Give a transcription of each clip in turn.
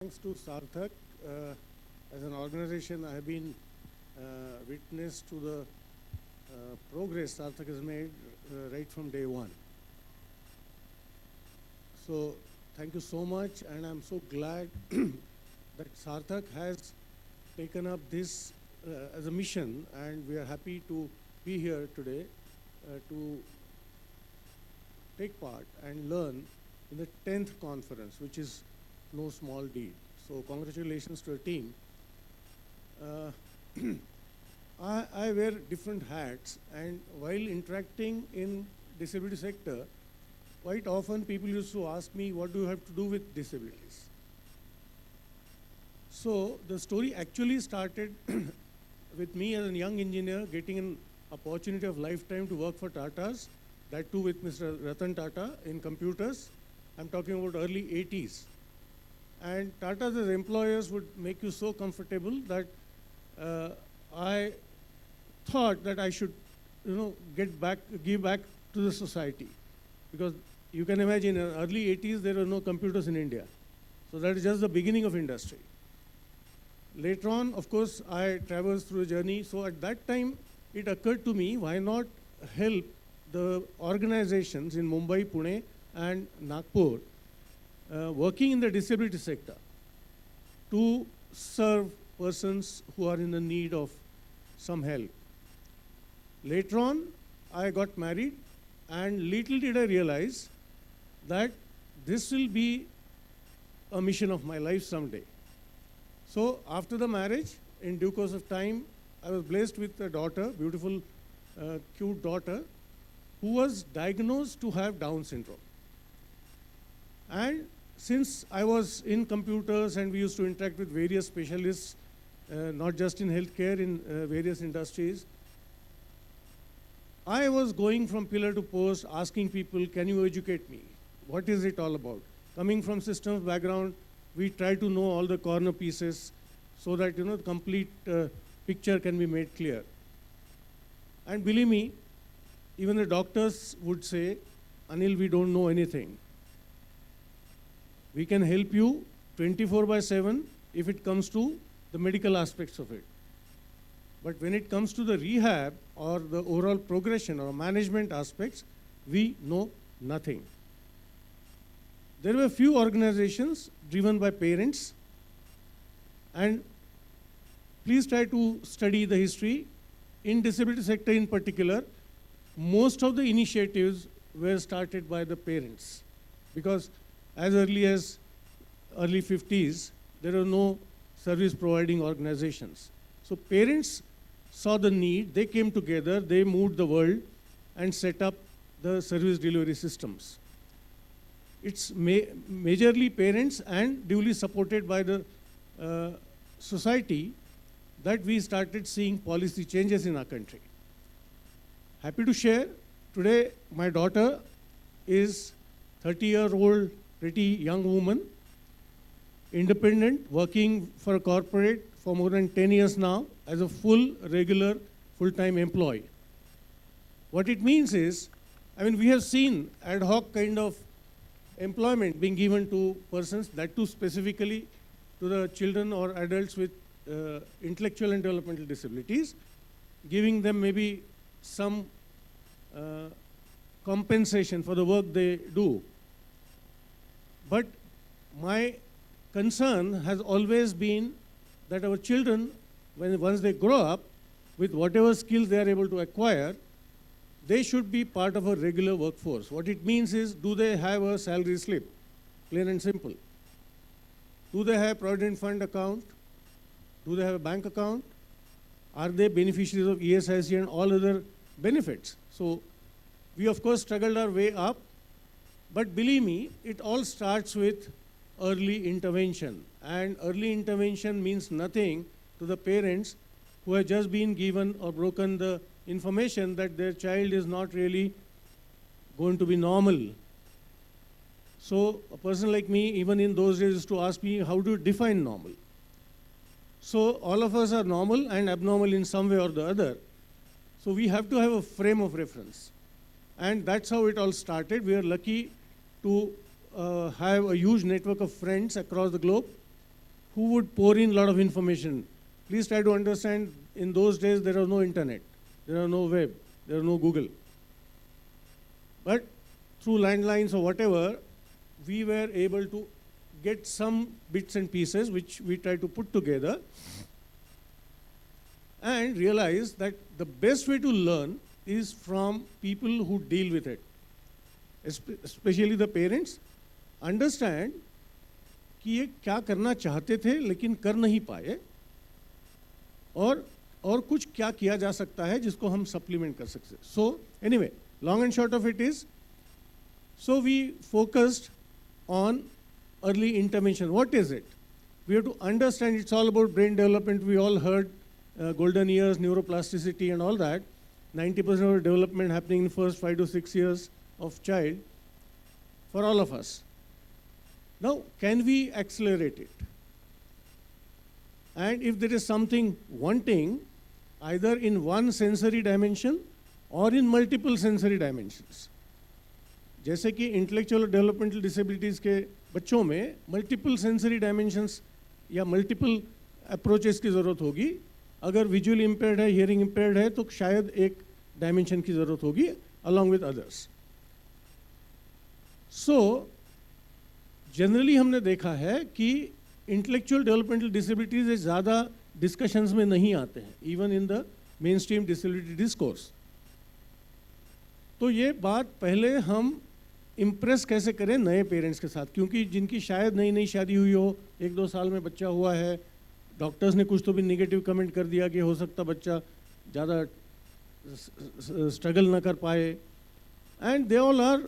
Thanks to Sarthak, as an organization, I have been witness to the progress Sarthak has made right from day one. So thank you so much, and I'm so glad that Sarthak has taken up this as a mission, and we are happy to be here today to take part and learn in the 10th conference, which is no small deed. So congratulations to the team. I wear different hats, and while interacting in disability sector, quite often people used to ask me, what do you have to do with disabilities? So the story actually started with me as a young engineer getting an opportunity of lifetime to work for Tata's, that too with Mr. Ratan Tata in computers. I'm talking about early 80s. And Tata's as employers would make you so comfortable that I thought that I should, give back to the society. Because you can imagine in early 80s, there were no computers in India. So that is just the beginning of industry. Later on, of course, I traversed through a journey. So at that time, it occurred to me, why not help the organizations in Mumbai, Pune, and Nagpur working in the disability sector to serve persons who are in the need of some help. Later on, I got married, and little did I realize that this will be a mission of my life someday. So after the marriage, in due course of time, I was blessed with a daughter, beautiful, cute daughter, who was diagnosed to have Down syndrome. And since I was in computers and we used to interact with various specialists, not just in healthcare, in various industries, I was going from pillar to post, asking people, can you educate me? What is it all about? Coming from systems background, we try to know all the corner pieces so that the complete picture can be made clear. And believe me, even the doctors would say, Anil, we don't know anything. We can help you 24/7 if it comes to the medical aspects of it. But when it comes to the rehab or the overall progression or management aspects, we know nothing. There were few organizations driven by parents, and please try to study the history. In disability sector in particular, most of the initiatives were started by the parents, because as early as early 50s, there were no service providing organizations. So parents saw the need, they came together, they moved the world and set up the service delivery systems. It's majorly parents and duly supported by the society that we started seeing policy changes in our country. Happy to share, today my daughter is 30-year-old, pretty young woman, independent, working for a corporate for more than 10 years now as a regular, full-time employee. What it means is, we have seen ad hoc kind of employment being given to persons, that too specifically to the children or adults with intellectual and developmental disabilities, giving them maybe some compensation for the work they do. But my concern has always been that our children, once they grow up, with whatever skills they are able to acquire, they should be part of a regular workforce. What it means is, do they have a salary slip? Plain and simple. Do they have Provident Fund account? Do they have a bank account? Are they beneficiaries of ESIC and all other benefits? So we of course struggled our way up, but believe me, it all starts with early intervention. And early intervention means nothing to the parents who have just been given or broken the information that their child is not really going to be normal. So a person like me, even in those days, used to ask me, how do you define normal? So all of us are normal and abnormal in some way or the other. So we have to have a frame of reference. And that's how it all started. We are lucky to have a huge network of friends across the globe who would pour in a lot of information. Please try to understand, in those days there was no internet, there was no web, there was no Google. But through landlines or whatever, we were able to get some bits and pieces which we tried to put together and realize that the best way to learn is from people who deal with it, especially the parents. Understand कि ये क्या करना चाहते थे लेकिन कर नहीं पाए, और कुछ क्या किया जा सकता है जिसको हम supplement कर सकते. So anyway, long and short of it is, so we focused on early intervention. What is it? We have to understand it's all about brain development. We all heard golden years, neuroplasticity and all that. 90% of development happening in the first 5 to 6 years of child for all of us. Now, can we accelerate it? And if there is something wanting, either in one sensory dimension or in multiple sensory dimensions. जैसे कि intellectual और developmental disabilities के बच्चों में multiple sensory dimensions या multiple approaches की ज़रूरत होगी. अगर visually impaired है, hearing impaired है, तो शायद एक dimension की ज़रूरत होगी along with others. So, generally हमने देखा है कि इंटेलेक्चुअल डेवलपमेंटल डिसेबिलिटीज ज़्यादा डिस्कशंस में नहीं आते हैं, even in the main stream disability discourse. तो ये बात पहले हम इम्प्रेस कैसे करें नए पेरेंट्स के साथ, क्योंकि जिनकी शायद नई नई शादी हुई हो, 1-2 साल में बच्चा हुआ है, डॉक्टर्स ने कुछ तो भी निगेटिव कमेंट कर दिया कि हो सकता बच्चा ज़्यादा स्ट्रगल ना कर पाए, and they all are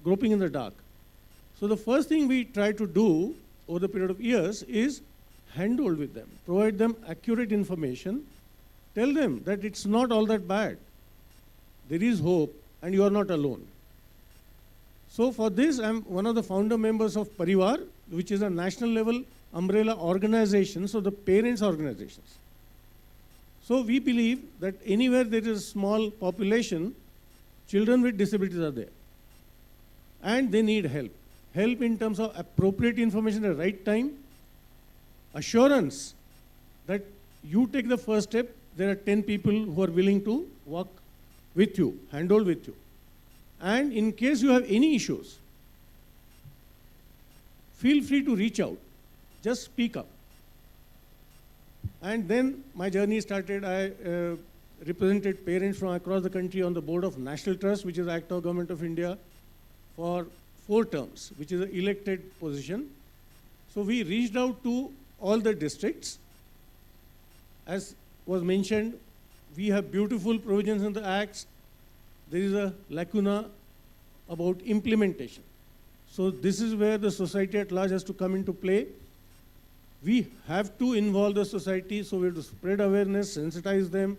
groping in the dark. So the first thing we try to do over the period of years is handhold with them, provide them accurate information, tell them that it's not all that bad. There is hope and you are not alone. So for this, I'm one of the founder members of Parivar, which is a national level umbrella organization, so the parents organizations. So we believe that anywhere there is a small population, children with disabilities are there. And they need help. Help in terms of appropriate information at the right time, assurance that you take the first step, there are 10 people who are willing to work with you, handhold with you. And in case you have any issues, feel free to reach out, just speak up. And then my journey started. I represented parents from across the country on the board of National Trust, which is the Act of Government of India, for 4 terms, which is an elected position. So we reached out to all the districts. As was mentioned, we have beautiful provisions in the acts. There is a lacuna about implementation. So this is where the society at large has to come into play. We have to involve the society, so we have to spread awareness, sensitize them,